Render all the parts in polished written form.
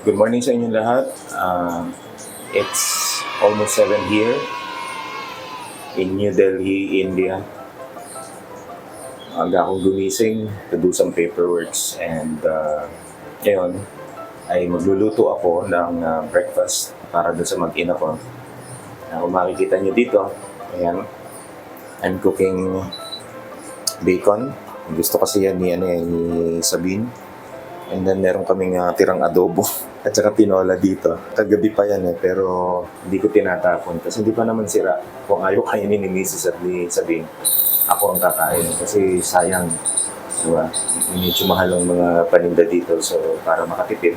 Good morning sa inyong lahat. It's almost 7 here in New Delhi, India. Aga akong gumising to do some paperworks and ngayon ay magluluto ako ng breakfast para dun sa mag-ina ko. Kung makikita nyo dito, ayan, I'm cooking bacon. Gusto kasi yan ni Sabine. And then meron kaming tirang adobo at saka tinola dito. Kagabi pa yan pero hindi ko tinatapon kasi hindi pa naman sira. Kung ayaw kainin ni Mrs. at ni Sabine, ako ang kakain kasi sayang. Diba? Medyo mahal ang mga paninda dito, so para makatipid,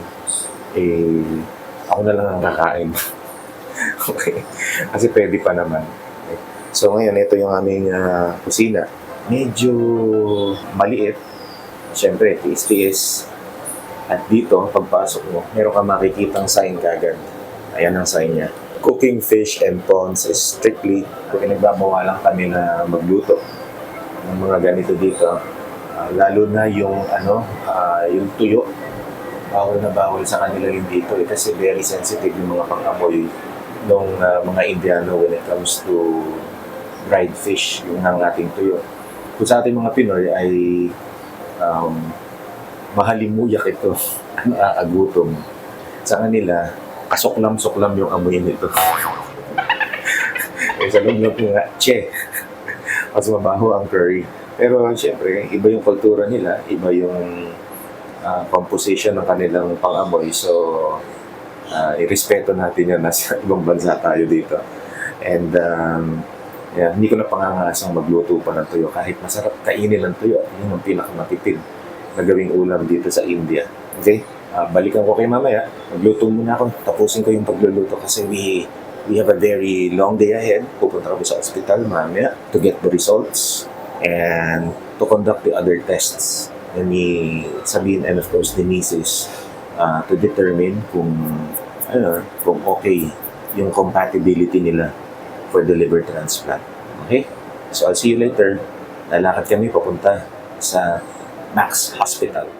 ako na lang ang kakain. Okay? Kasi pwede pa naman. Okay? So ngayon, ito yung aming kusina. Medyo maliit. Siyempre, tiis-tiis. At dito, pagpasok mo, meron ka makikitang sign kagad. Ayan ang sign niya. Cooking fish and prawns is strictly, pinagbabawalan kami na magluto ng mga ganito dito. Lalo na yung yung tuyo. Bawal na bawal sa kanila yung dito kasi very sensitive yung mga pang-amoy ng mga Indiano when it comes to dried fish, yung ng ating tuyo. Kung sa ating mga Pinoy ay mahalimuyak ito, nakakagutom. Sa kanila, kasuklam-suklam yung amoy nito. Sa loob na po nga, mas mabaho ang curry. Pero siyempre, iba yung kultura nila, iba yung composition ng kanilang pang-amoy. So, irespeto natin yan. Nasa ibang bansa tayo dito. And hindi ko na pangangasang magluto pa ng tuyo. Kahit masarap kainin ng tuyo, yun ang pinakamatipid na gawing ulam dito sa India. Okay? Balikan ko kay mamaya. Magluto muna ako. Tapusin ko yung pagluluto kasi we have a very long day ahead. Pupunta kami sa hospital mamaya to get the results and to conduct the other tests ni Sabine and of course the nieces to determine kung okay yung compatibility nila for the liver transplant. Okay? So I'll see you later. Lalakad kami papunta sa Max Hospital.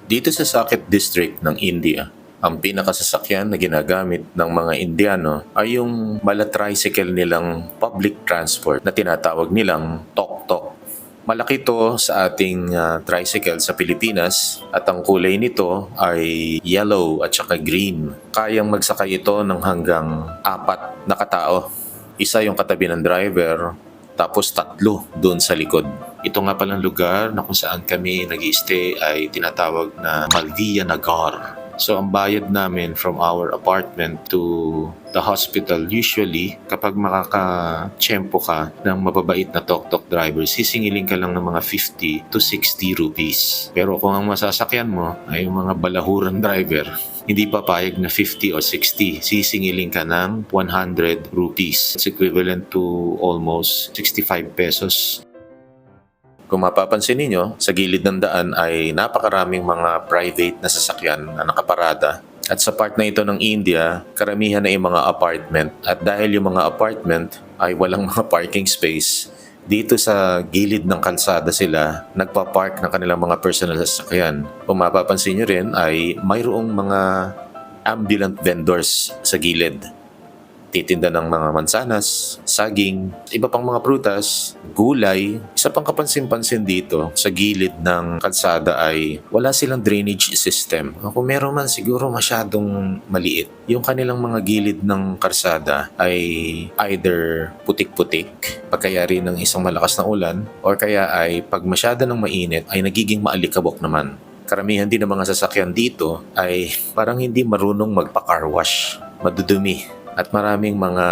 Dito sa Saket District ng India, ang pinakasasakyan na ginagamit ng mga Indiano ay yung mala-tricycle nilang public transport na tinatawag nilang tok-tok. Malaki to sa ating tricycle sa Pilipinas at ang kulay nito ay yellow at saka green. Kayang magsakay ito ng hanggang 4 na katao. Isa yung katabi ng driver, tapos 3 doon sa likod. Ito nga palang lugar na kung saan kami nag-i-stay ay tinatawag na Malviya Nagar. So ang bayad namin from our apartment to the hospital, usually kapag makaka-tsempo ka ng mababait na tok-tok driver, sisingilin ka lang ng mga 50 to 60 rupees. Pero kung ang masasakyan mo ay yung mga balahuran driver, hindi papayag na 50 o 60, sisingilin ka ng 100 rupees. It's equivalent to almost 65 pesos. Kung mapapansin ninyo, sa gilid ng daan ay napakaraming mga private na sasakyan na nakaparada. At sa part na ito ng India, karamihan na yung mga apartment. At dahil yung mga apartment ay walang mga parking space, dito sa gilid ng kalsada sila nagpa-park ng kanilang mga personal sasakyan. Kung mapapansin nyo rin ay mayroong mga ambulant vendors sa gilid. Titinda ng mga mansanas, saging, iba pang mga prutas, gulay. Isa pang kapansin-pansin dito sa gilid ng kalsada ay wala silang drainage system. Kung meron man siguro masyadong maliit. Yung kanilang mga gilid ng kalsada ay either putik-putik pagkayari ng isang malakas na ulan or kaya ay pag masyado ng mainit ay nagiging maalikabok naman. Karamihan din ng mga sasakyan dito ay parang hindi marunong magpa-car wash. Madudumi. At maraming mga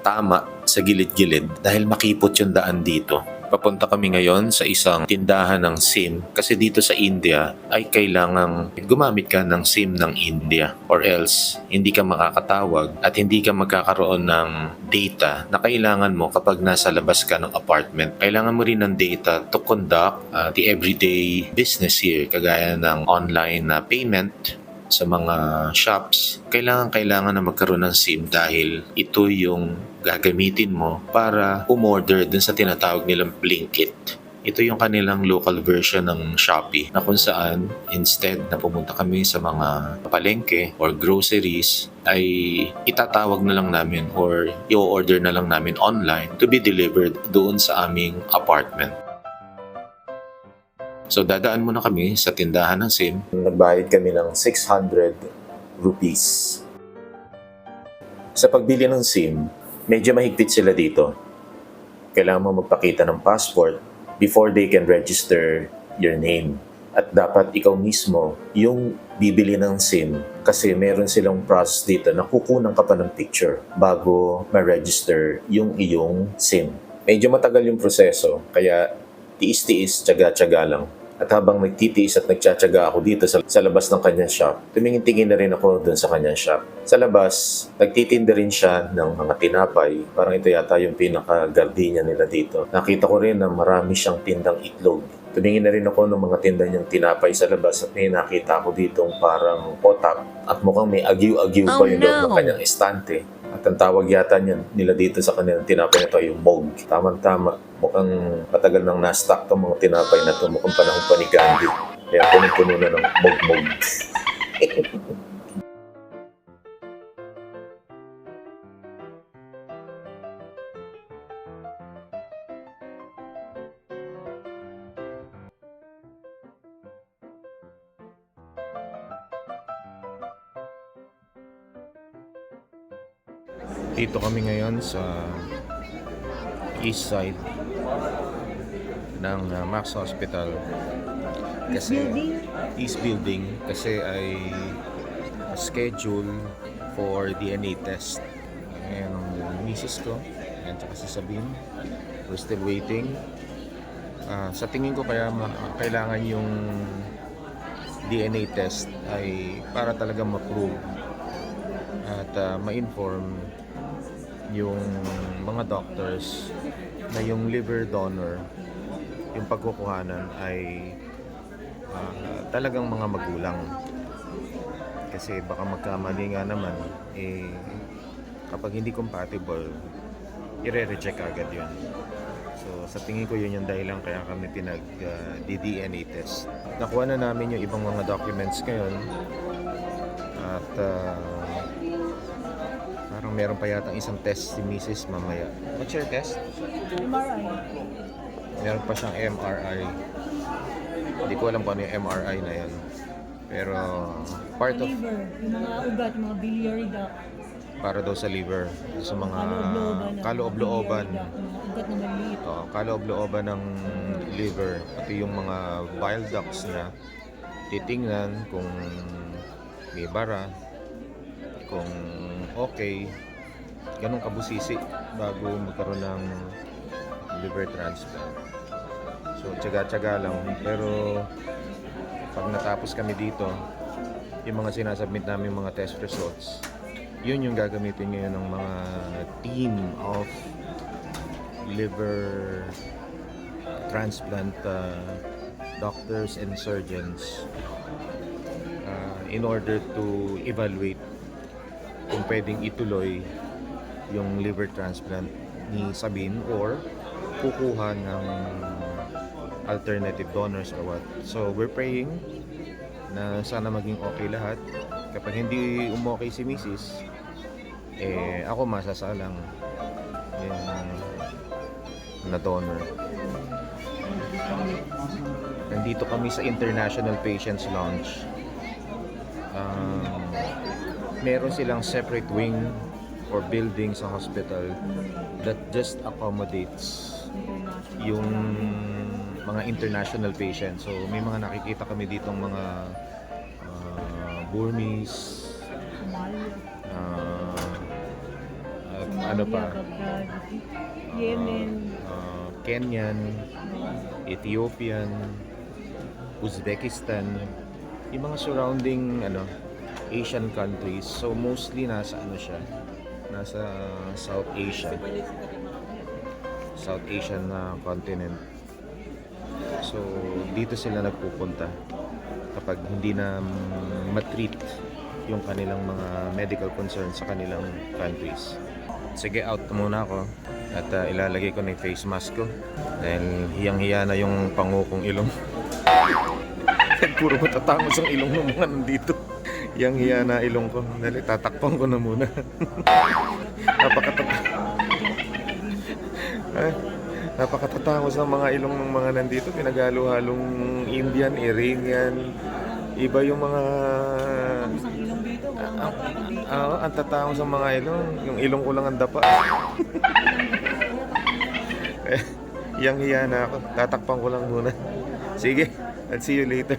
tama sa gilid-gilid dahil makipot yung daan dito. Papunta kami ngayon sa isang tindahan ng SIM kasi dito sa India ay kailangang gumamit ka ng SIM ng India or else hindi ka makakatawag at hindi ka magkakaroon ng data na kailangan mo kapag nasa labas ka ng apartment. Kailangan mo rin ng data to conduct the everyday business here kagaya ng online na payment, sa mga shops, kailangan na magkaroon ng SIM dahil ito yung gagamitin mo para umorder dun sa tinatawag nilang Blinkit. Ito yung kanilang local version ng Shopee na kung saan instead na pumunta kami sa mga palengke or groceries ay itatawag na lang namin or i-order na lang namin online to be delivered doon sa aming apartment. So dadaan muna kami sa tindahan ng SIM. Nagbayad kami ng 600 rupees. Sa pagbili ng SIM, medyo mahigpit sila dito. Kailangan mo magpakita ng passport before they can register your name. At dapat ikaw mismo yung bibili ng SIM kasi meron silang process dito na kukunan ka pa ng picture bago ma-register yung iyong SIM. Medyo matagal yung proseso, kaya tiis-tiis, tsaga-tsaga lang. At habang nagtitiis at nagtsatsaga ako dito sa labas ng kanyang shop, tumingin-tingin na rin ako dun sa kanyang shop. Sa labas, nagtitinda rin siya ng mga tinapay. Parang ito yata yung pinaka-gardenia nila dito. Nakita ko rin na marami siyang tindang itlog. Tumingin na rin ako ng mga tinda niyang tinapay sa labas at may nakita ako ditong parang otak at mukhang may agyu-agyu pa yung loob ng kanyang estante. At ang tawag yata nila dito sa kanilang tinapay na ito ay yung mog. Tama-tama, mukhang matagal nang na-stock itong mga tinapay na ito. Mukhang panahon pa ni Gandhi. Kaya punong-puno na ng mog-mog. Dito kami ngayon sa east side ng Max Hospital. Kasi East Building kasi ay schedule for DNA test. Ayan ang misis ko. Ayan, tsaka si Sabine. We're still waiting. Sa tingin ko kaya kailangan yung DNA test ay para talaga ma-prove at ma-inform yung mga doctors na yung liver donor, yung pagkukuhanan ay talagang mga magulang. Kasi baka magkamali nga naman, kapag hindi compatible, i-reject agad yun. So sa tingin ko yun yung dahilan kaya kami pinag-DNA test. Nakuha na namin yung ibang mga documents ngayon at parang meron pa yata isang test si Mrs. mamaya. What's your test? MRI. Meron pa siyang MRI. Hindi ko alam kung ano yung MRI na yan. Pero part of Liver, yung mga ugat, yung mga biliary duct. para daw sa liver, sa mga Kaloob-looban. kaloob-looban. Mga ugat na maliit. Kaloob-looban ng liver, pati yung mga bile ducts na titingnan kung may bara, kung okay, ganun kabusisi bago magkaroon ng liver transplant. So tsaga-tsaga lang, pero pag natapos kami dito, yung mga sinasubmit namin mga test results, yun yung gagamitin ngayon ng mga team of liver transplant doctors and surgeons in order to evaluate kung pwedeng ituloy yung liver transplant ni Sabine or kukuha ng alternative donors or what. So we're praying na sana maging okay lahat. Kapag hindi umokay si Mrs., ako masasalang na donor. Nandito kami sa International Patients Lounge. Meron silang separate wing or building sa hospital that just accommodates yung mga international patients. So may mga nakikita kami ditong mga Burmese, ano pa, Yemen, Kenyan, Ethiopian, Uzbekistan, yung mga surrounding Asian countries. So mostly nasa nasa South Asia, South Asian continent. So dito sila nagpupunta kapag hindi na matreat yung kanilang mga medical concerns sa kanilang countries. Sige, out muna ako. At ilalagay ko na yung face mask ko. Dahil hiyang-hiya na yung pangukong ilong. Puro matatangos ang ilong ng mga nandito. Hiyang-hiya na ilong ko. Dali, tatakpan ko na muna. Napakatatangos ng mga ilong ng mga nandito. Pinagalo-halong Indian, Iranian. Iba yung mga... Tapos ang ilong dito, walang dapa. Dito. ang tatangos ng mga ilong. Yung ilong ko lang ang dapa. Hiyang-hiya na ako. Tatakpan ko lang muna. Sige, I'll see you later.